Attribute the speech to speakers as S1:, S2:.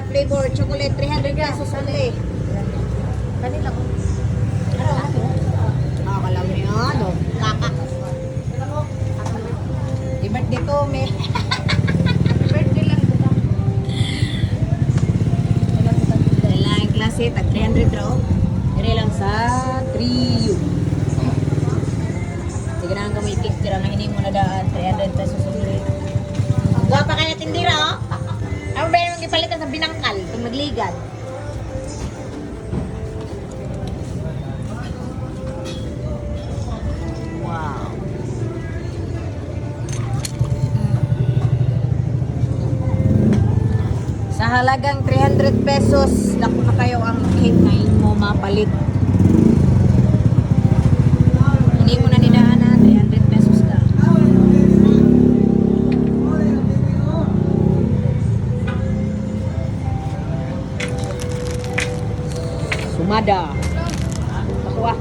S1: flavor chocolate 300 pesos only.
S2: Kanila ko.
S1: Nakakalam mo yun, ano? Kaka. I-birthday ko, may.
S2: Birthday lang ito.
S1: Dahil klase, tag 300 raw. Dire lang sa 3U. Sige na ang kamay cake, tira na hindi mo na daan, 300 pesos only. Ang gwapa ka na tindira, oh. Ano ba yung ipalitan sa binangkal, kung nagligad? Wow. Sa halagang 300 pesos, naku na kayo ang cake ngayon mo mapalit. Hindi mo na nidaanan, 300 pesos ka. Sumada. Ako ah.